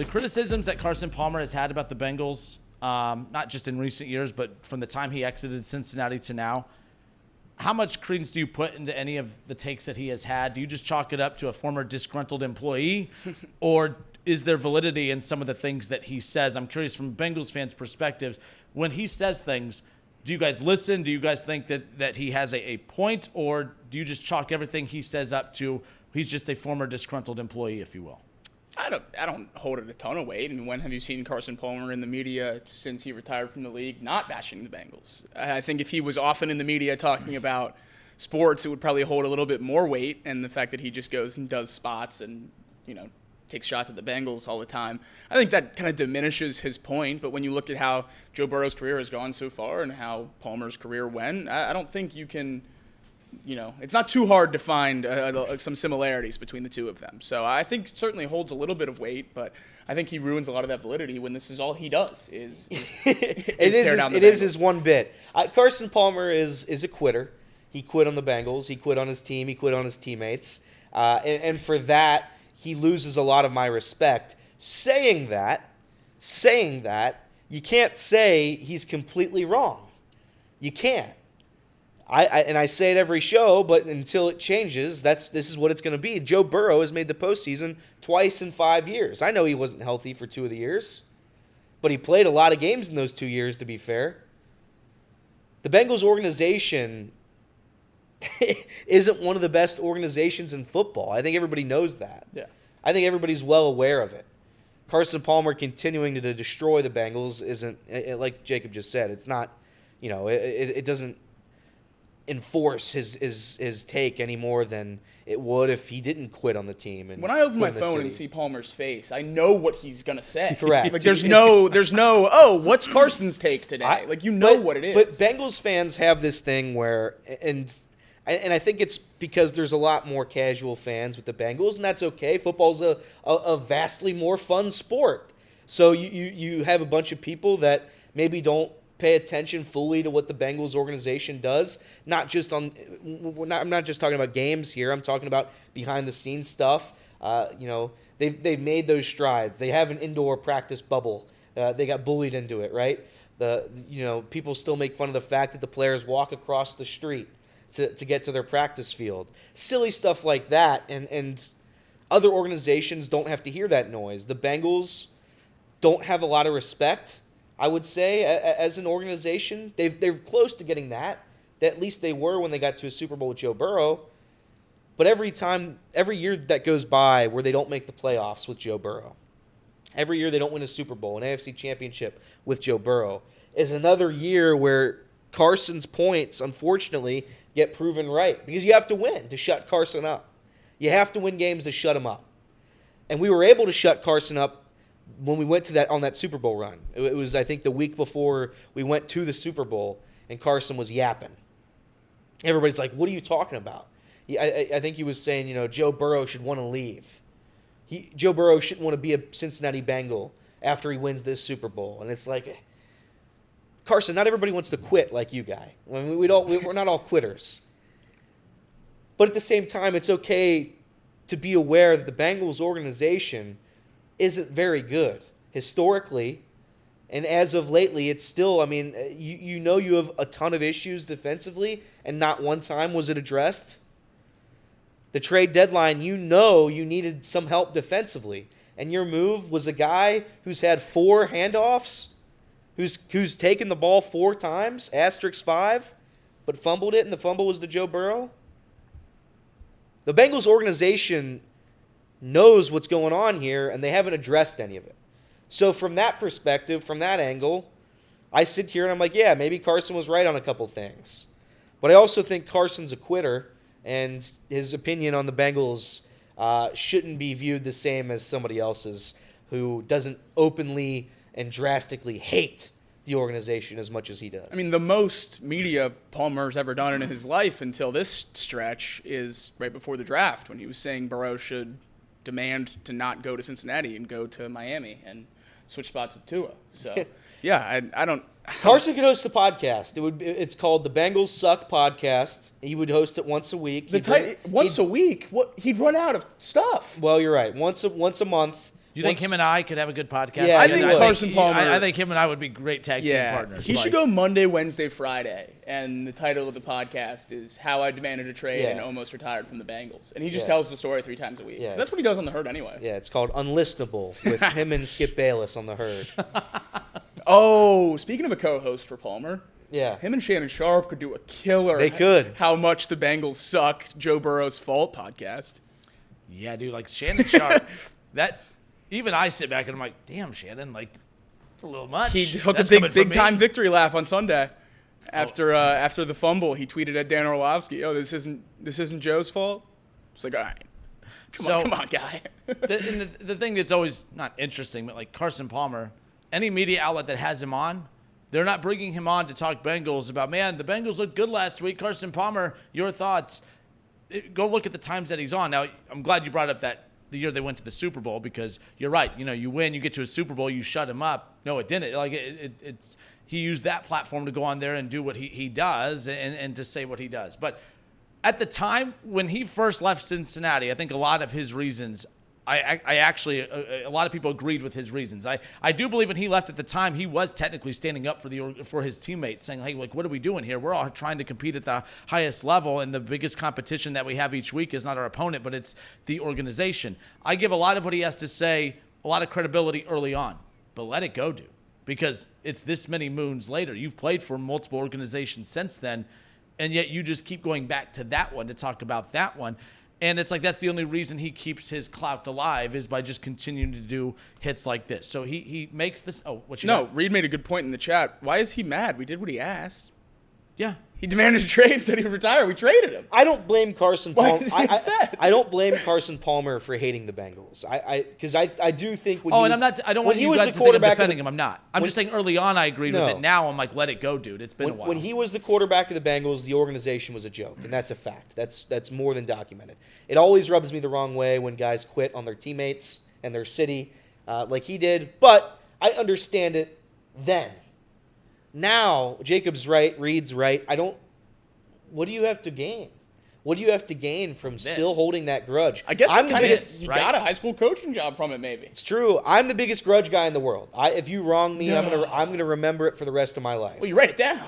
The criticisms that Carson Palmer has had about the Bengals, not just in recent years, but from the time he exited Cincinnati to now, how much credence do you put into any of the takes that he has had? Do you just chalk it up to a former disgruntled employee, or is there validity in some of the things that he says? I'm curious from Bengals fans' perspectives, when he says things, do you guys listen? Do you guys think that he has a point, or do you just chalk everything he says up to he's just a former disgruntled employee, if you will? I don't hold it a ton of weight. I mean, when have you seen Carson Palmer in the media since he retired from the league not bashing the Bengals? I think if he was often in the media talking about sports, it would probably hold a little bit more weight. And the fact that he just goes and does spots and, takes shots at the Bengals all the time, I think that kind of diminishes his point. But when you look at how Joe Burrow's career has gone so far and how Palmer's career went, I don't think you can – it's not too hard to find some similarities between the two of them. So I think certainly holds a little bit of weight, but I think he ruins a lot of that validity when this is all he does is it is his one bit. Carson Palmer is a quitter. He quit on the Bengals. He quit on his team. He quit on his teammates. And for that, he loses a lot of my respect. Saying that, you can't say he's completely wrong. You can't. I say it every show, but until it changes, this is what it's going to be. Joe Burrow has made the postseason twice in 5 years. I know he wasn't healthy for 2 of the years, but he played a lot of games in those 2 years, to be fair. The Bengals organization isn't one of the best organizations in football. I think everybody knows that. Yeah. I think everybody's well aware of it. Carson Palmer continuing to destroy the Bengals isn't, like Jacob just said, it's not, it doesn't enforce his take any more than it would if he didn't quit on the team. And when I open my phone and see Palmer's face, I know what he's gonna say. Correct. Like there's no what's Carson's take today? What it is. But Bengals fans have this thing where and I think it's because there's a lot more casual fans with the Bengals, and that's okay. Football's a vastly more fun sport. So you have a bunch of people that maybe don't pay attention fully to what the Bengals organization does. I'm not just talking about games here. I'm talking about behind the scenes stuff. They've made those strides. They have an indoor practice bubble. They got bullied into it, right? People still make fun of the fact that the players walk across the street to get to their practice field. Silly stuff like that, and other organizations don't have to hear that noise. The Bengals don't have a lot of respect, I would say, as an organization. They're close to getting that. At least they were when they got to a Super Bowl with Joe Burrow. But every year that goes by where they don't make the playoffs with Joe Burrow, every year they don't win a Super Bowl, an AFC championship with Joe Burrow, is another year where Carson's points, unfortunately, get proven right. Because you have to win to shut Carson up. You have to win games to shut him up. And we were able to shut Carson up when we went to on that Super Bowl run. It was, I think, the week before we went to the Super Bowl, and Carson was yapping. Everybody's like, what are you talking about? I think he was saying, Joe Burrow should want to leave. Joe Burrow shouldn't want to be a Cincinnati Bengal after he wins this Super Bowl. And it's like, Carson, not everybody wants to quit like you guy. I mean, we're not all quitters. But at the same time, it's okay to be aware that the Bengals organization isn't very good historically, and as of lately, it's still. I mean, you have a ton of issues defensively, and not one time was it addressed. The trade deadline, you needed some help defensively, and your move was a guy who's had 4 handoffs, who's taken the ball 4 times, *5, but fumbled it, and the fumble was to Joe Burrow. The Bengals organization knows what's going on here, and they haven't addressed any of it. So from that perspective, from that angle, I sit here and I'm like, yeah, maybe Carson was right on a couple things. But I also think Carson's a quitter, and his opinion on the Bengals shouldn't be viewed the same as somebody else's who doesn't openly and drastically hate the organization as much as he does. I mean, the most media Palmer's ever done in his life until this stretch is right before the draft when he was saying Burrow should demand to not go to Cincinnati and go to Miami and switch spots with Tua. So, yeah, I don't. Carson could host a podcast. It's called the Bengals Suck Podcast. He would host it once a week. Once a week? What? He'd run out of stuff. Well, you're right. Once a month You think him and I could have a good podcast? Yeah, I think Carson Palmer. I think him and I would be great tag team partners. He should go Monday, Wednesday, Friday, and the title of the podcast is "How I Demanded a Trade and Almost Retired from the Bengals," and he just tells the story 3 times a week. Yeah, that's what he does on the Herd anyway. Yeah, it's called Unlistenable with him and Skip Bayless on the Herd. Oh, speaking of a co-host for Palmer. Yeah. Him and Shannon Sharp could do a killer. They could. How much the Bengals suck, Joe Burrow's fault podcast. Yeah, dude, like Shannon Sharp, that even I sit back and I'm like, damn, Shannon, like it's a little much. He took That's a coming big from time me. victory laugh on Sunday after the fumble. He tweeted at Dan Orlovsky, "Oh, this isn't Joe's fault." It's like, all right, come on, guy. The thing that's always not interesting, but like Carson Palmer, any media outlet that has him on, they're not bringing him on to talk Bengals about, man, the Bengals looked good last week. Carson Palmer, your thoughts? Go look at the times that he's on. Now, I'm glad you brought up that the year they went to the Super Bowl, because you're right. You know, you win, you get to a Super Bowl, you shut him up. No, it didn't. Like it's he used that platform to go on there and do what he does and to say what he does. But at the time when he first left Cincinnati, I think a lot of his reasons, I actually, a lot of people agreed with his reasons. I do believe when he left at the time, he was technically standing up for his teammates, saying, hey, like, what are we doing here? We're all trying to compete at the highest level, and the biggest competition that we have each week is not our opponent, but it's the organization. I give a lot of what he has to say a lot of credibility early on, but let it go, dude, because it's this many moons later. You've played for multiple organizations since then, and yet you just keep going back to that one to talk about that one. And it's like that's the only reason he keeps his clout alive is by just continuing to do hits like this. So he makes this. Oh, what you No, got? Reed made a good point in the chat. Why is he mad? We did what he asked. Yeah. He demanded a trade and said he'd retire. We traded him. I don't blame Carson Why Palmer. is he upset? I don't blame Carson Palmer for hating the Bengals. Because I do think when Oh, he and was, I'm not. I don't when want he you was guys the to think I'm quarterback of defending the- him. I'm not. I'm when- just saying early on I agreed with No. it. Now I'm like, let it go, dude. It's been a while. When he was the quarterback of the Bengals, the organization was a joke, and that's a fact. That's more than documented. It always rubs me the wrong way when guys quit on their teammates and their city, like he did. But I understand it then. Now Jacob's right, Reed's right. What do you have to gain? What do you have to gain from still holding that grudge? I guess I'm the biggest. you got a high school coaching job from it, maybe. It's true. I'm the biggest grudge guy in the world. If you wrong me, I'm gonna remember it for the rest of my life. Well, you write it down.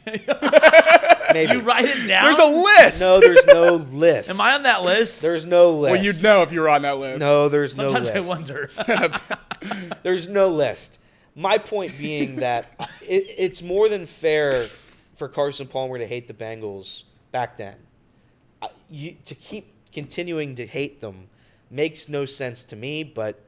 Maybe. you write it down. There's a list. No, there's no list. Am I on that list? There's no list. Well, you'd know if you were on that list. No, there's Sometimes no I list. wonder. There's no list. My point being that it's more than fair for Carson Palmer to hate the Bengals back then. To keep continuing to hate them makes no sense to me, but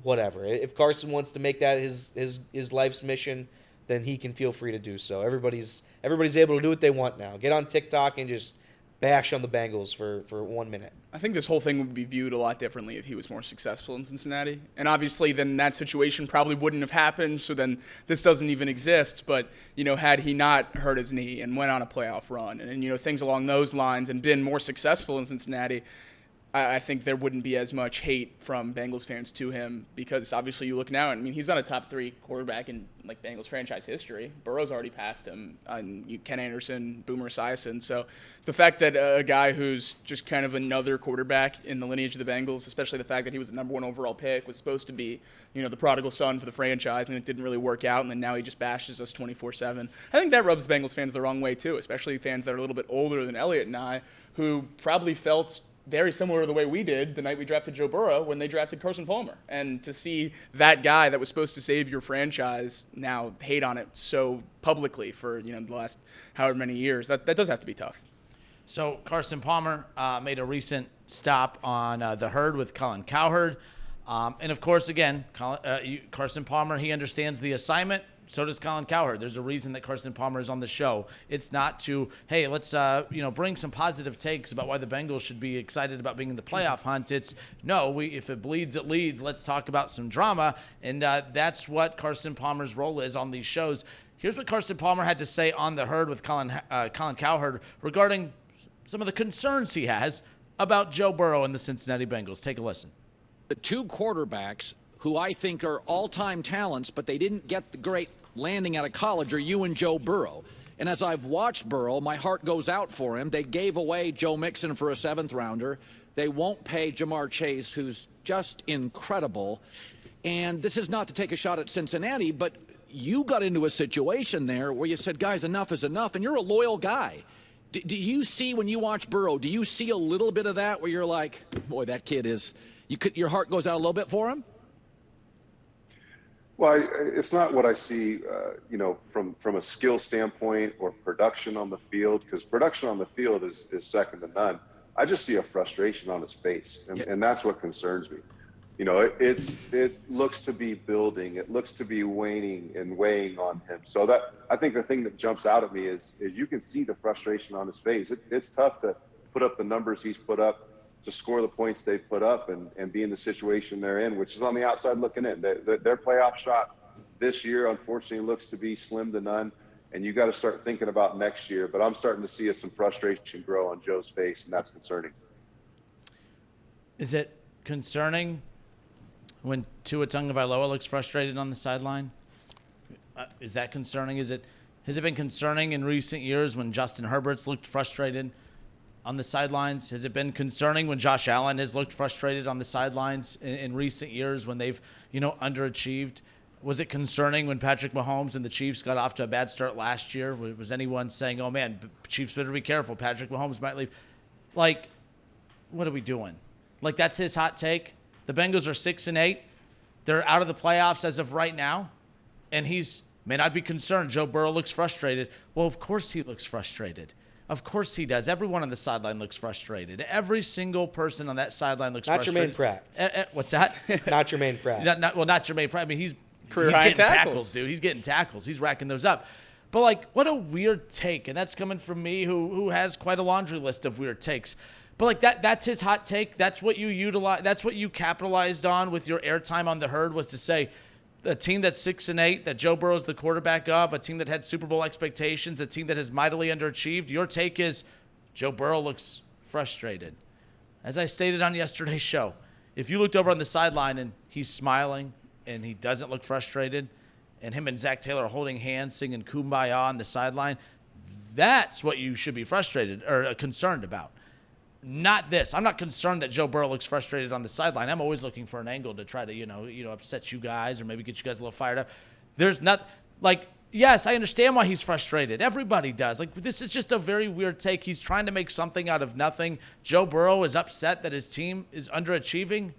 whatever. If Carson wants to make that his life's mission, then he can feel free to do so. Everybody's able to do what they want now. Get on TikTok and just bash on the Bengals for 1 minute. I think this whole thing would be viewed a lot differently if he was more successful in Cincinnati. And obviously then that situation probably wouldn't have happened, so then this doesn't even exist. But, had he not hurt his knee and went on a playoff run and things along those lines and been more successful in Cincinnati, I think there wouldn't be as much hate from Bengals fans to him, because obviously you look now, and he's not a top 3 quarterback in Bengals franchise history. Burrow's already passed him, and Ken Anderson, Boomer Esiason. So the fact that a guy who's just kind of another quarterback in the lineage of the Bengals, especially the fact that he was the number 1 overall pick, was supposed to be the prodigal son for the franchise, and it didn't really work out, and then now he just bashes us 24/7. I think that rubs Bengals fans the wrong way too, especially fans that are a little bit older than Elliott and I, who probably felt very similar to the way we did the night we drafted Joe Burrow when they drafted Carson Palmer. And to see that guy that was supposed to save your franchise now hate on it so publicly for the last however many years, that does have to be tough. So Carson Palmer made a recent stop on the Herd with Colin Cowherd. And, of course, again, Carson Palmer, he understands the assignment. So does Colin Cowherd. There's a reason that Carson Palmer is on the show. It's not to, hey, let's bring some positive takes about why the Bengals should be excited about being in the playoff hunt. It's, no, if it bleeds, it leads. Let's talk about some drama. And that's what Carson Palmer's role is on these shows. Here's what Carson Palmer had to say on the Herd with Colin Cowherd regarding some of the concerns he has about Joe Burrow and the Cincinnati Bengals. Take a listen. The 2 quarterbacks who I think are all-time talents, but they didn't get the great landing out of college, are you and Joe Burrow. And as I've watched Burrow, my heart goes out for him. They gave away Joe Mixon for a 7th rounder. They won't pay Jamar Chase, who's just incredible. And this is not to take a shot at Cincinnati, but you got into a situation there where you said, guys, enough is enough, and you're a loyal guy. Do you see, when you watch Burrow, do you see a little bit of that where you're like, boy, that kid is, your heart goes out a little bit for him? Well, it's not what I see, from a skill standpoint or production on the field, because production on the field is second to none. I just see a frustration on his face, and that's what concerns me. It looks to be building. It looks to be waning and weighing on him. So that, I think the thing that jumps out at me is you can see the frustration on his face. It's tough to put up the numbers he's put up, to score the points they've put up, and be in the situation they're in, which is on the outside looking in. Their playoff shot this year, unfortunately, looks to be slim to none, and you got to start thinking about next year. But I'm starting to see some frustration grow on Joe's face, and that's concerning. Is it concerning when Tua Tagovailoa looks frustrated on the sideline? Is that concerning? Has it been concerning in recent years when Justin Herbert's looked frustrated on the sidelines? Has it been concerning when Josh Allen has looked frustrated on the sidelines in recent years when they've, underachieved? Was it concerning when Patrick Mahomes and the Chiefs got off to a bad start last year? Was anyone saying, oh man, Chiefs better be careful, Patrick Mahomes might leave? Like, what are we doing? Like, that's his hot take. The Bengals are 6-8. They're out of the playoffs as of right now. And may not be concerned. Joe Burrow looks frustrated. Well, of course he looks frustrated. Of course he does. Everyone on the sideline looks frustrated. Every single person on that sideline looks frustrated. Not Jermaine Pratt. What's that? Not Jermaine Pratt. Not Jermaine Pratt. I mean, he's Career-high getting tackles. tackles, dude. He's getting tackles. He's racking those up. But, like, what a weird take. And that's coming from me who has quite a laundry list of weird takes. But, like, that's his hot take. That's what you utilize. That's what you capitalized on with your airtime on the herd, was to say a team that's 6-8, that Joe Burrow's the quarterback of, a team that had Super Bowl expectations, a team that has mightily underachieved. Your take is Joe Burrow looks frustrated. As I stated on yesterday's show, if you looked over on the sideline and he's smiling and he doesn't look frustrated, and him and Zach Taylor are holding hands, singing Kumbaya on the sideline, that's what you should be frustrated or concerned about. Not this. I'm not concerned that Joe Burrow looks frustrated on the sideline. I'm always looking for an angle to try to, upset you guys or maybe get you guys a little fired up. There's not, yes, I understand why he's frustrated. Everybody does. This is just a very weird take. He's trying to make something out of nothing. Joe Burrow is upset that his team is underachieving.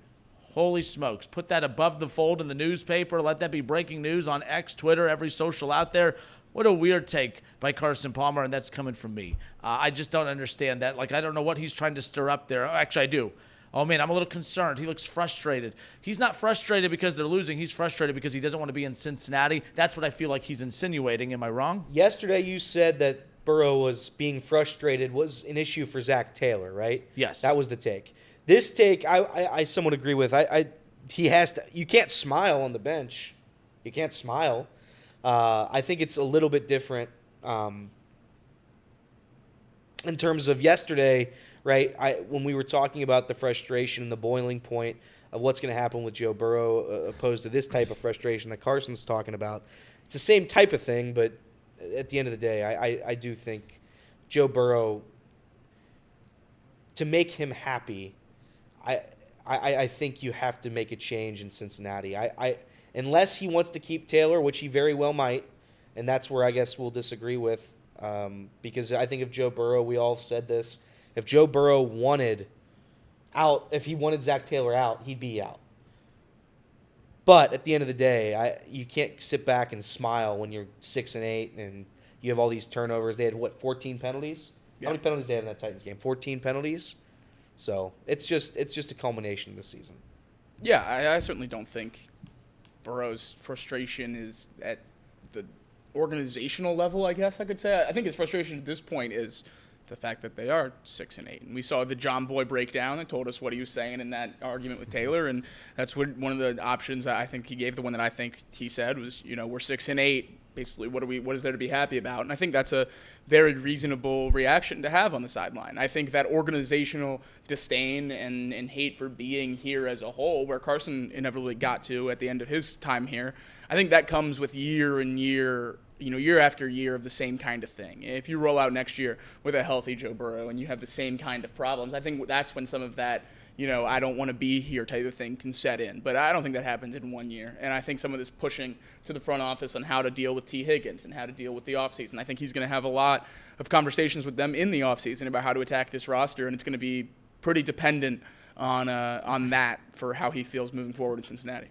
Holy smokes. Put that above the fold in the newspaper. Let that be breaking news on X, Twitter, every social out there. What a weird take by Carson Palmer, and that's coming from me. I just don't understand that. I don't know what he's trying to stir up there. Actually, I do. Oh, man, I'm a little concerned. He looks frustrated. He's not frustrated because they're losing. He's frustrated because he doesn't want to be in Cincinnati. That's what I feel like he's insinuating. Am I wrong? Yesterday you said that Burrow was being frustrated was an issue for Zach Taylor, right? Yes. That was the take. This take, I somewhat agree with. He has to. You can't smile on the bench. You can't smile. I think it's a little bit different in terms of yesterday, right? When we were talking about the frustration and the boiling point of what's going to happen with Joe Burrow opposed to this type of frustration that Carson's talking about. It's the same type of thing, but at the end of the day, I do think Joe Burrow, to make him happy, I think you have to make a change in Cincinnati. Unless he wants to keep Taylor, which he very well might, and that's where I guess we'll disagree with, because I think if Joe Burrow, we all have said this, if Joe Burrow wanted out, if he wanted Zach Taylor out, he'd be out. But at the end of the day, you can't sit back and smile when you're 6-8 and you have all these turnovers. They had 14 penalties? Yeah. How many penalties did they have in that Titans game? 14 penalties. So it's just a culmination of the season. Yeah, I certainly don't think Burrow's frustration is at the organizational level, I guess I could say. I think his frustration at this point is the fact that they are 6-8. And we saw the John Boy breakdown that told us what he was saying in that argument with Taylor, and that's what one of the options that I think he gave, the one that I think he said was, we're 6-8. Basically, what is there to be happy about? And I think that's a very reasonable reaction to have on the sideline. I think that organizational disdain and hate for being here as a whole, where Carson inevitably got to at the end of his time here, I think that comes with year and year year after year of the same kind of thing. If you roll out next year with a healthy Joe Burrow and you have the same kind of problems, I think that's when some of that, I don't want to be here type of thing can set in. But I don't think that happens in 1 year. And I think some of this pushing to the front office on how to deal with T. Higgins and how to deal with the offseason, I think he's going to have a lot of conversations with them in the offseason about how to attack this roster, and it's going to be pretty dependent on that for how he feels moving forward in Cincinnati.